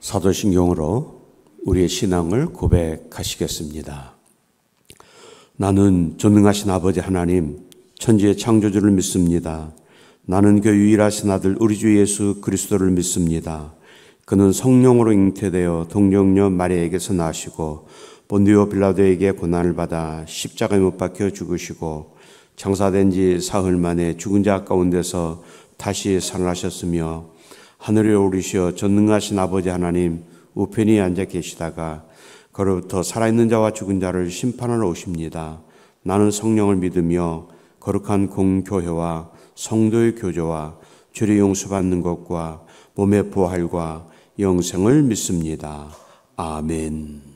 사도신경으로 우리의 신앙을 고백하시겠습니다. 나는 전능하신 아버지 하나님, 천지의 창조주를 믿습니다. 나는 그 유일하신 아들 우리 주 예수 그리스도를 믿습니다. 그는 성령으로 잉태되어 동정녀 마리아에게서 나시고 본디오 빌라도에게 고난을 받아 십자가에 못 박혀 죽으시고 장사된 지 사흘 만에 죽은 자 가운데서 다시 살아나셨으며 하늘에 오르시어 전능하신 아버지 하나님 우편에 앉아 계시다가 그로부터 살아있는 자와 죽은 자를 심판하러 오십니다. 나는 성령을 믿으며 거룩한 공교회와 성도의 교제와 죄를 용서받는 것과 몸의 부활과 영생을 믿습니다. 아멘.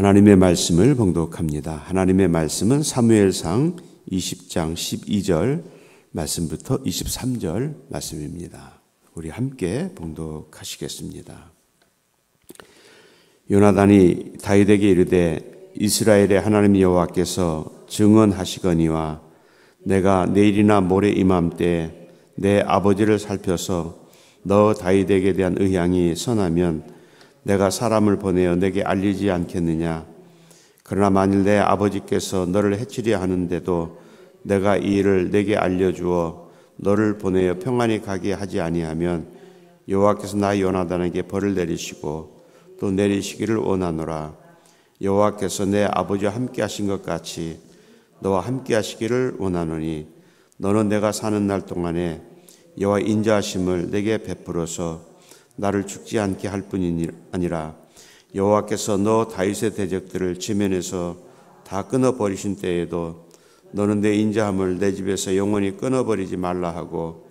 하나님의 말씀을 봉독합니다. 하나님의 말씀은 사무엘상 20장 12절 말씀부터 23절 말씀입니다. 우리 함께 봉독하시겠습니다. 요나단이 다윗에게 이르되 이스라엘의 하나님 여호와께서 증언하시거니와 내가 내일이나 모레 이맘때 내 아버지를 살펴서 너 다윗에게 대한 의향이 선하면 내가 사람을 보내어 내게 알리지 않겠느냐. 그러나 만일 내 아버지께서 너를 해치려 하는데도 내가 이 일을 내게 알려주어 너를 보내어 평안히 가게 하지 아니하면 여호와께서 나 요나단에게 벌을 내리시고 또 내리시기를 원하노라. 여호와께서 내 아버지와 함께 하신 것 같이 너와 함께 하시기를 원하노니 너는 내가 사는 날 동안에 여호와 인자하심을 내게 베풀어서 나를 죽지 않게 할 뿐이 아니라 여호와께서 너 다윗의 대적들을 지면에서 다 끊어버리신 때에도 너는 내 인자함을 내 집에서 영원히 끊어버리지 말라 하고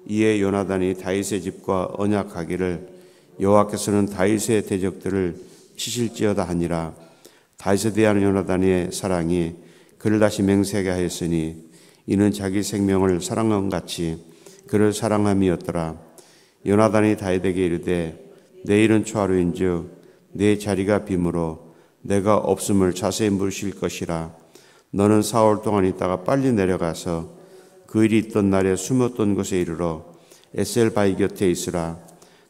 이에 요나단이 다윗의 집과 언약하기를 여호와께서는 다윗의 대적들을 치실지어다 하니라. 다윗에 대한 요나단의 사랑이 그를 다시 맹세하게 하였으니 이는 자기 생명을 사랑한 같이 그를 사랑함이었더라. 요나단이 다윗에게 이르되 내일은 초하루인즉 내 자리가 빔으로 내가 없음을 자세히 물으실 것이라. 너는 사흘 동안 있다가 빨리 내려가서 그 일이 있던 날에 숨었던 곳에 이르러 에셀 바위 곁에 있으라.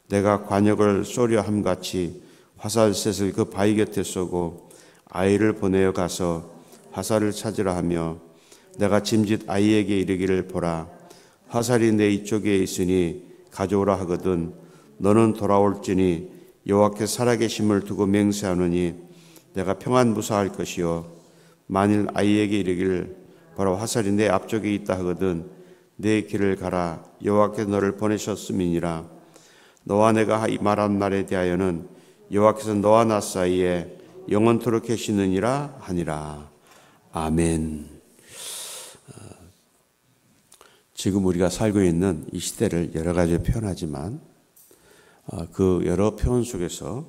내가 관역을 쏘려 함같이 화살셋을 그 바위 곁에 쏘고 아이를 보내어 가서 화살을 찾으라 하며 내가 짐짓 아이에게 이르기를 보라. 화살이 내 이쪽에 있으니 가져오라 하거든 너는 돌아올지니 여호와께서 살아계심을 두고 맹세하노니 내가 평안 무사할 것이요 만일 아이에게 이르기를 바로 화살이 내 앞쪽에 있다 하거든 내 길을 가라. 여호와께서 너를 보내셨음이니라. 너와 내가 말한 말에 대하여는 여호와께서 너와 나 사이에 영원토록 계시느니라 하니라. 아멘. 지금 우리가 살고 있는 이 시대를 여러 가지로 표현하지만 그 여러 표현 속에서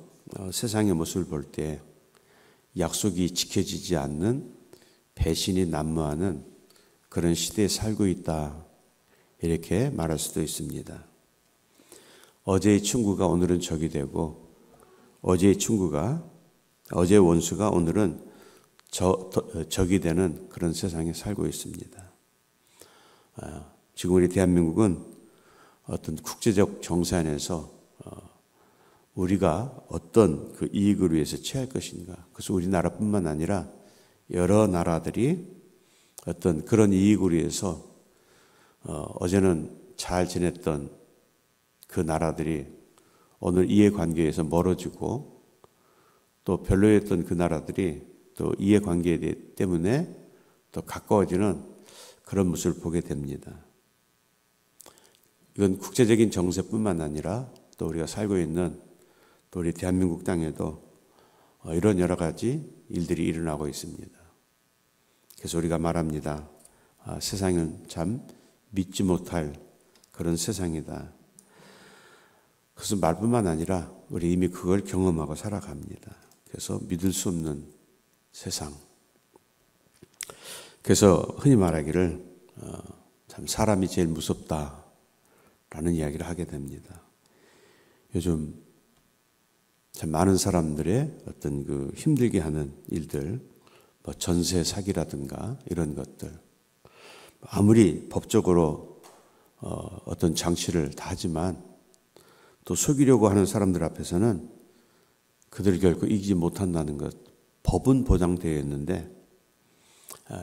세상의 모습을 볼 때 약속이 지켜지지 않는 배신이 난무하는 그런 시대에 살고 있다 이렇게 말할 수도 있습니다. 어제의 친구가 오늘은 적이 되고 어제의 원수가 오늘은 적이 되는 그런 세상에 살고 있습니다. 지금 우리 대한민국은 어떤 국제적 정세 안에서 우리가 어떤 그 이익을 위해서 취할 것인가. 그래서 우리나라뿐만 아니라 여러 나라들이 어떤 그런 이익을 위해서 어제는 잘 지냈던 그 나라들이 오늘 이해관계에서 멀어지고 또 별로였던 그 나라들이 또 이해관계 때문에 또 가까워지는 그런 모습을 보게 됩니다. 이건 국제적인 정세뿐만 아니라 또 우리가 살고 있는 또 우리 대한민국 땅에도 이런 여러 가지 일들이 일어나고 있습니다. 그래서 우리가 말합니다. 세상은 참 믿지 못할 그런 세상이다. 그것은 말뿐만 아니라 우리 이미 그걸 경험하고 살아갑니다. 그래서 믿을 수 없는 세상. 그래서 흔히 말하기를 참 사람이 제일 무섭다라는 이야기를 하게 됩니다. 요즘 참 많은 사람들의 어떤 그 힘들게 하는 일들, 뭐 전세 사기라든가 이런 것들, 아무리 법적으로 어떤 장치를 다 하지만 또 속이려고 하는 사람들 앞에서는 그들이 결코 이기지 못한다는 것, 법은 보장되어 있는데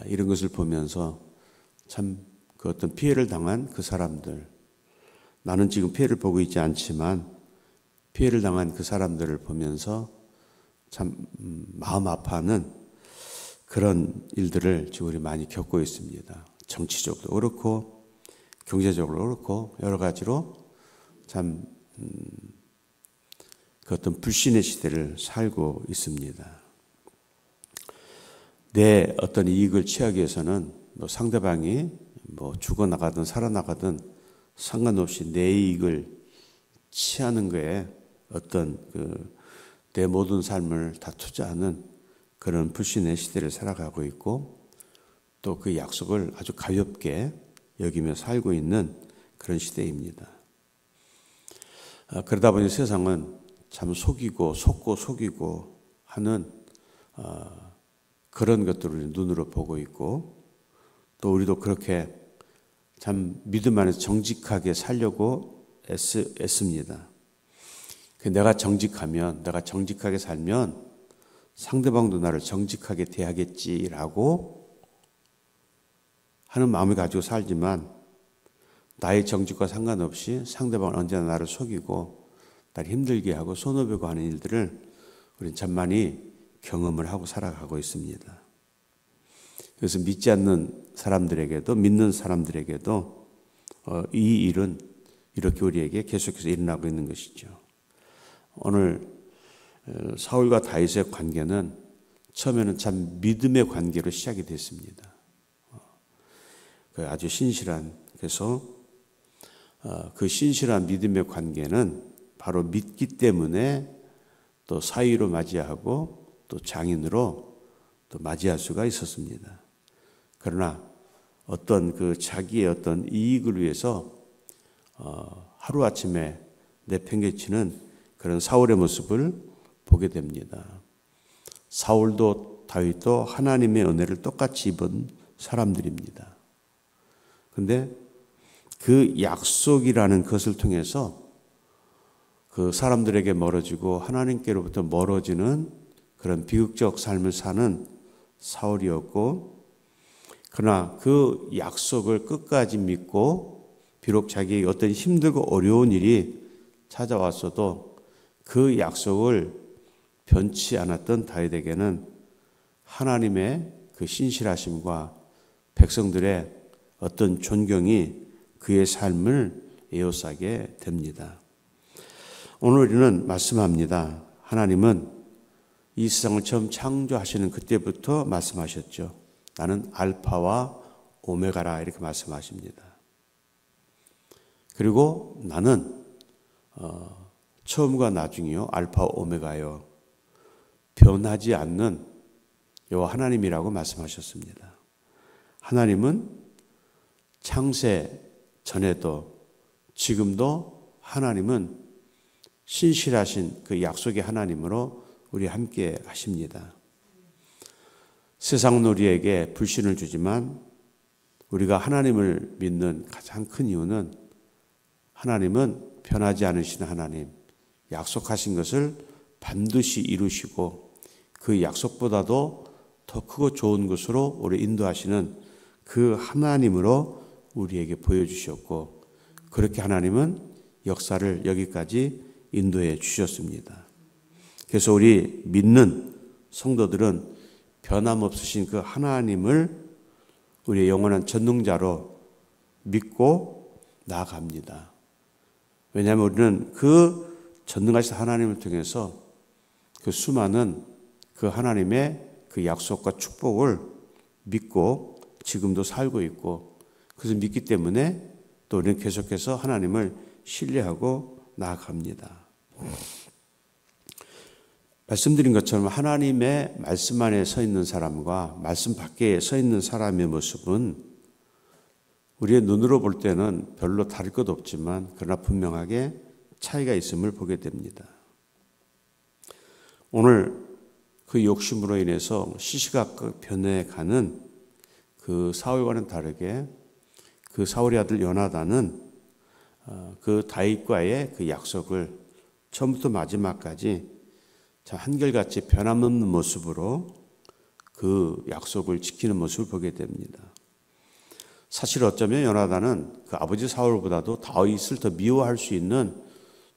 이런 것을 보면서 참 그 어떤 피해를 당한 그 사람들, 나는 지금 피해를 보고 있지 않지만 피해를 당한 그 사람들을 보면서 참 마음 아파하는 그런 일들을 지금 우리 많이 겪고 있습니다. 정치적으로 그렇고 경제적으로 그렇고 여러 가지로 참 그 어떤 불신의 시대를 살고 있습니다. 내 어떤 이익을 취하기 위해서는 상대방이 죽어나가든 살아나가든 상관없이 내 이익을 취하는 거에 어떤 내 모든 삶을 다 투자하는 그런 불신의 시대를 살아가고 있고 또 그 약속을 아주 가볍게 여기며 살고 있는 그런 시대입니다. 그러다 보니 세상은 참 속고 속이고 하는 그런 것들을 눈으로 보고 있고 또 우리도 그렇게 참 믿음 안에서 정직하게 살려고 애씁니다. 내가 정직하게 살면 상대방도 나를 정직하게 대하겠지라고 하는 마음을 가지고 살지만 나의 정직과 상관없이 상대방은 언제나 나를 속이고 나를 힘들게 하고 손해보고 하는 일들을 우리는 참 많이 경험을 하고 살아가고 있습니다. 그래서 믿지 않는 사람들에게도 믿는 사람들에게도 이 일은 이렇게 우리에게 계속해서 일어나고 있는 것이죠. 오늘 사울과 다윗의 관계는 처음에는 참 믿음의 관계로 시작이 됐습니다. 아주 신실한, 그래서 그 신실한 믿음의 관계는 바로 믿기 때문에 또 사위로 맞이하고 또 장인으로 또 맞이할 수가 있었습니다. 그러나 어떤 그 자기의 어떤 이익을 위해서 하루아침에 내팽개치는 그런 사울의 모습을 보게 됩니다. 사울도 다윗도 하나님의 은혜를 똑같이 입은 사람들입니다. 그런데 그 약속이라는 것을 통해서 그 사람들에게 멀어지고 하나님께로부터 멀어지는 그런 비극적 삶을 사는 사울이었고, 그러나 그 약속을 끝까지 믿고 비록 자기에게 어떤 힘들고 어려운 일이 찾아왔어도 그 약속을 변치 않았던 다윗에게는 하나님의 그 신실하심과 백성들의 어떤 존경이 그의 삶을 에워싸게 됩니다. 오늘 우리는 말씀합니다. 하나님은 이 세상을 처음 창조하시는 그때부터 말씀하셨죠. 나는 알파와 오메가라 이렇게 말씀하십니다. 그리고 나는 처음과 나중이요 알파 오메가요 변하지 않는 여호와 하나님이라고 말씀하셨습니다. 하나님은 창세 전에도 지금도 하나님은 신실하신 그 약속의 하나님으로 우리 함께 하십니다. 세상은 우리에게 불신을 주지만 우리가 하나님을 믿는 가장 큰 이유는 하나님은 변하지 않으시는 하나님, 약속하신 것을 반드시 이루시고 그 약속보다도 더 크고 좋은 것으로 우리 인도하시는 그 하나님으로 우리에게 보여주셨고, 그렇게 하나님은 역사를 여기까지 인도해 주셨습니다. 그래서 우리 믿는 성도들은 변함없으신 그 하나님을 우리의 영원한 전능자로 믿고 나아갑니다. 왜냐하면 우리는 그 전능하신 하나님을 통해서 그 수많은 그 하나님의 그 약속과 축복을 믿고 지금도 살고 있고, 그래서 믿기 때문에 또 우리는 계속해서 하나님을 신뢰하고 나아갑니다. 말씀드린 것처럼 하나님의 말씀 안에 서 있는 사람과 말씀 밖에 서 있는 사람의 모습은 우리의 눈으로 볼 때는 별로 다를 것 없지만 그러나 분명하게 차이가 있음을 보게 됩니다. 오늘 그 욕심으로 인해서 시시각각 변해가는 그 사울과는 다르게 그 사울의 아들 요나단은 그 다윗과의 그 약속을 처음부터 마지막까지 한결같이 변함없는 모습으로 그 약속을 지키는 모습을 보게 됩니다. 사실 어쩌면 요나단은 그 아버지 사울보다도 다윗을 더 미워할 수 있는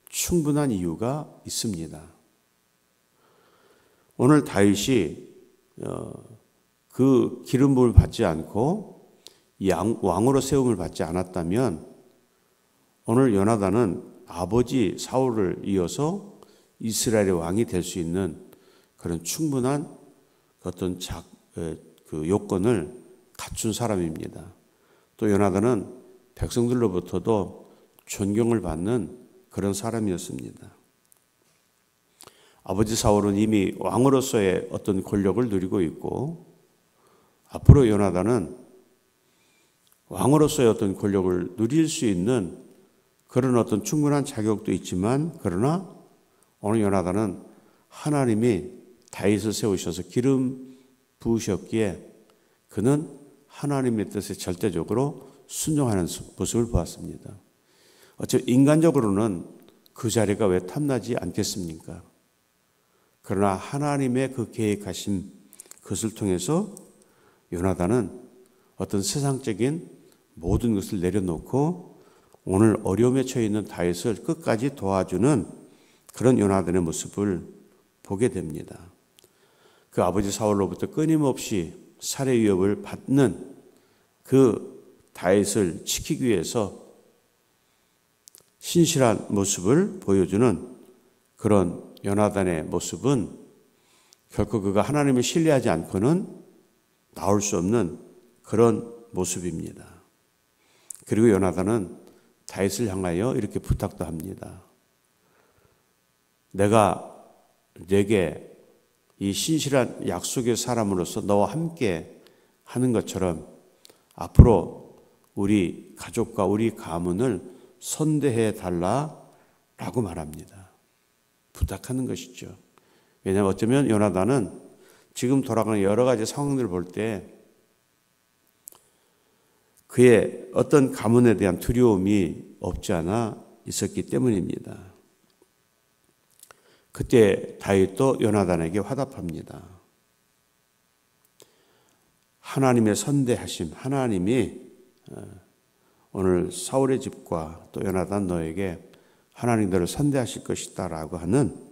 충분한 이유가 있습니다. 오늘 다윗이 그 기름 부음을 받지 않고 왕으로 세움을 받지 않았다면 오늘 요나단은 아버지 사울을 이어서 이스라엘의 왕이 될 수 있는 그런 충분한 어떤 그 요건을 갖춘 사람입니다. 또 요나단은 백성들로부터도 존경을 받는 그런 사람이었습니다. 아버지 사울은 이미 왕으로서의 어떤 권력을 누리고 있고, 앞으로 요나단은 왕으로서의 어떤 권력을 누릴 수 있는 그런 어떤 충분한 자격도 있지만, 그러나 오늘 요나단은 하나님이 다윗을 세우셔서 기름 부으셨기에 그는 하나님의 뜻에 절대적으로 순종하는 모습을 보았습니다. 어차피 인간적으로는 그 자리가 왜 탐나지 않겠습니까? 그러나 하나님의 그 계획하신 것을 통해서 요나단은 어떤 세상적인 모든 것을 내려놓고 오늘 어려움에 처해 있는 다윗을 끝까지 도와주는 그런 요나단의 모습을 보게 됩니다. 그 아버지 사울로부터 끊임없이 살해 위협을 받는 그 다윗을 지키기 위해서 신실한 모습을 보여주는 그런 요나단의 모습은 결코 그가 하나님을 신뢰하지 않고는 나올 수 없는 그런 모습입니다. 그리고 요나단은 다윗을 향하여 이렇게 부탁도 합니다. 내가 내게 이 신실한 약속의 사람으로서 너와 함께 하는 것처럼 앞으로 우리 가족과 우리 가문을 선대해 달라라고 말합니다. 부탁하는 것이죠. 왜냐하면 어쩌면 요나단은 지금 돌아가는 여러 가지 상황들을 볼 때 그의 어떤 가문에 대한 두려움이 없지 않아 있었기 때문입니다. 그때 다윗도 요나단에게 화답합니다. 하나님의 선대하심, 하나님이 오늘 사울의 집과 또 요나단 너에게 하나님 너를 선대하실 것이다 라고 하는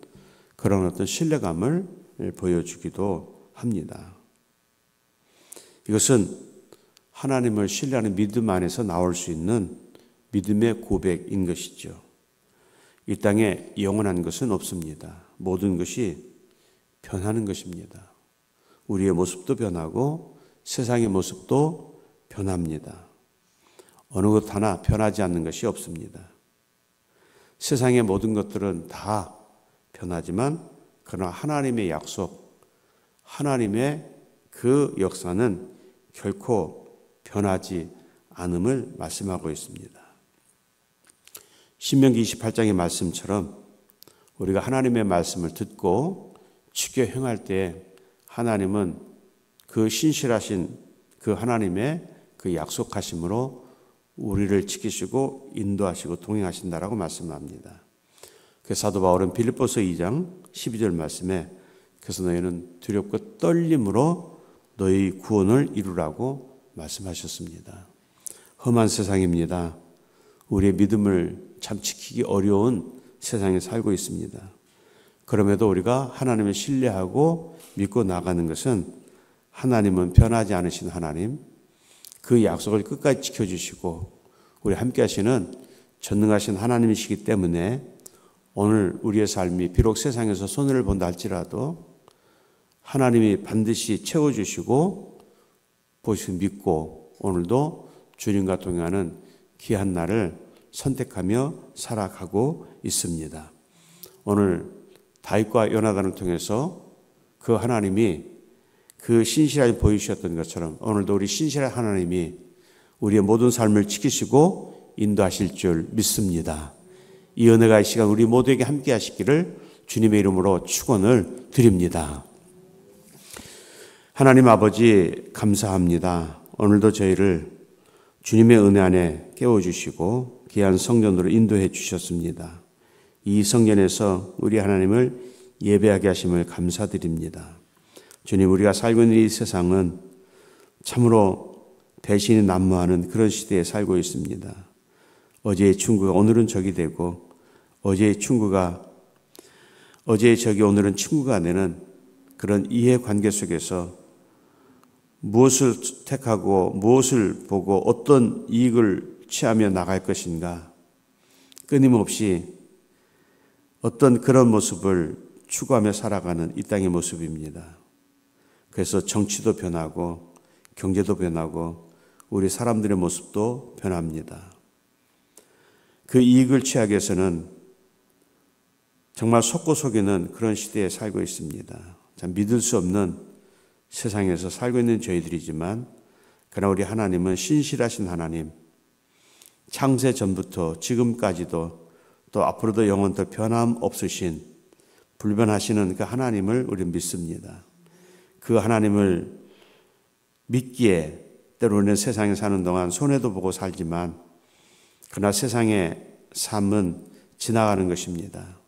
그런 어떤 신뢰감을 보여주기도 합니다. 이것은 하나님을 신뢰하는 믿음 안에서 나올 수 있는 믿음의 고백인 것이죠. 이 땅에 영원한 것은 없습니다. 모든 것이 변하는 것입니다. 우리의 모습도 변하고 세상의 모습도 변합니다. 어느 것 하나 변하지 않는 것이 없습니다. 세상의 모든 것들은 다 변하지만 그러나 하나님의 약속, 하나님의 그 역사는 결코 변하지 않음을 말씀하고 있습니다. 신명기 28장의 말씀처럼 우리가 하나님의 말씀을 듣고 지켜 행할 때 하나님은 그 신실하신 그 하나님의 그 약속하심으로 우리를 지키시고 인도하시고 동행하신다라고 말씀합니다. 그래서 사도 바울은 빌립보서 2장 12절 말씀에 그래서 너희는 두렵고 떨림으로 너희 구원을 이루라고 말씀하셨습니다. 험한 세상입니다. 우리의 믿음을 참 지키기 어려운 세상에 살고 있습니다. 그럼에도 우리가 하나님을 신뢰하고 믿고 나가는 것은 하나님은 변하지 않으신 하나님, 그 약속을 끝까지 지켜주시고 우리 함께 하시는 전능하신 하나님이시기 때문에 오늘 우리의 삶이 비록 세상에서 손해를 본다 할지라도 하나님이 반드시 채워주시고 보시고 믿고 오늘도 주님과 동행하는 귀한 날을 선택하며 살아가고 있습니다. 오늘 다윗과 요나단을 통해서 그 하나님이 그 신실하게 보여주셨던 것처럼 오늘도 우리 신실한 하나님이 우리의 모든 삶을 지키시고 인도하실 줄 믿습니다. 이 은혜가 이 시간 우리 모두에게 함께 하시기를 주님의 이름으로 축원을 드립니다. 하나님 아버지 감사합니다. 오늘도 저희를 주님의 은혜 안에 깨워주시고 귀한 성전으로 인도해 주셨습니다. 이 성전에서 우리 하나님을 예배하게 하심을 감사드립니다. 주님, 우리가 살고 있는 이 세상은 참으로 배신이 난무하는 그런 시대에 살고 있습니다. 어제의 친구가 오늘은 적이 되고 어제의 적이 오늘은 친구가 되는 그런 이해관계 속에서 무엇을 택하고 무엇을 보고 어떤 이익을 취하며 나갈 것인가 끊임없이 어떤 그런 모습을 추구하며 살아가는 이 땅의 모습입니다. 그래서 정치도 변하고 경제도 변하고 우리 사람들의 모습도 변합니다. 그 이익을 취하기 위해서는 정말 속고 속이는 그런 시대에 살고 있습니다. 참 믿을 수 없는 세상에서 살고 있는 저희들이지만 그러나 우리 하나님은 신실하신 하나님, 창세 전부터 지금까지도 또 앞으로도 영원토록 변함없으신 불변하시는 그 하나님을 우리는 믿습니다. 그 하나님을 믿기에 때로는 세상에 사는 동안 손해도 보고 살지만 그러나 세상의 삶은 지나가는 것입니다.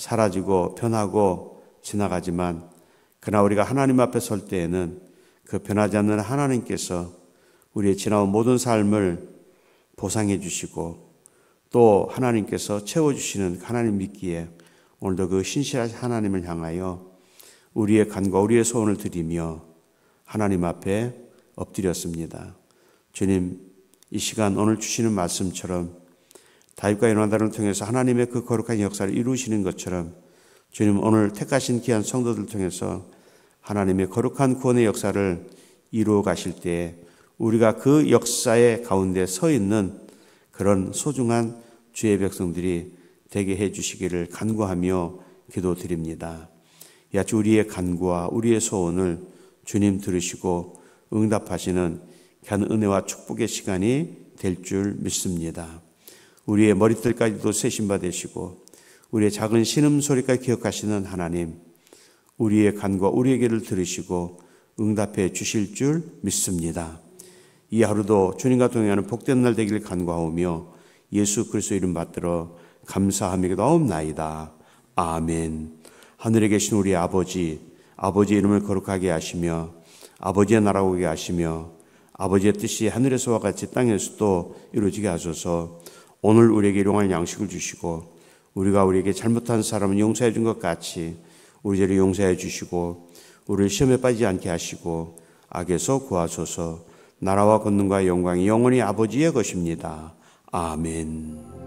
사라지고 변하고 지나가지만 그러나 우리가 하나님 앞에 설 때에는 그 변하지 않는 하나님께서 우리의 지나온 모든 삶을 보상해 주시고 또 하나님께서 채워주시는 하나님 믿기에 오늘도 그 신실하신 하나님을 향하여 우리의 간과 우리의 소원을 드리며 하나님 앞에 엎드렸습니다. 주님, 이 시간 오늘 주시는 말씀처럼 다윗과 요나단을 통해서 하나님의 그 거룩한 역사를 이루시는 것처럼 주님 오늘 택하신 귀한 성도들을 통해서 하나님의 거룩한 구원의 역사를 이루어 가실 때에 우리가 그 역사의 가운데 서 있는 그런 소중한 주의 백성들이 되게 해 주시기를 간구하며 기도드립니다. 이같이 우리의 간구와 우리의 소원을 주님 들으시고 응답하시는 귀한 은혜와 축복의 시간이 될 줄 믿습니다. 우리의 머리털까지도 세심바 되시고 우리의 작은 신음소리까지 기억하시는 하나님, 우리의 간과 우리의 기도를 들으시고 응답해 주실 줄 믿습니다. 이 하루도 주님과 동행하는 복된 날 되기를 간구하오며 예수 그리스도 이름 받들어 감사하며 기도하옵나이다. 아멘. 하늘에 계신 우리 아버지, 아버지의 이름을 거룩하게 하시며 아버지의 나라가 오게 하시며 아버지의 뜻이 하늘에서와 같이 땅에서도 이루어지게 하소서. 오늘 우리에게 일용할 양식을 주시고 우리가 우리에게 잘못한 사람은 용서해 준 것 같이 우리 죄를 용서해 주시고 우리를 시험에 빠지지 않게 하시고 악에서 구하소서. 나라와 권능과 영광이 영원히 아버지의 것입니다. 아멘.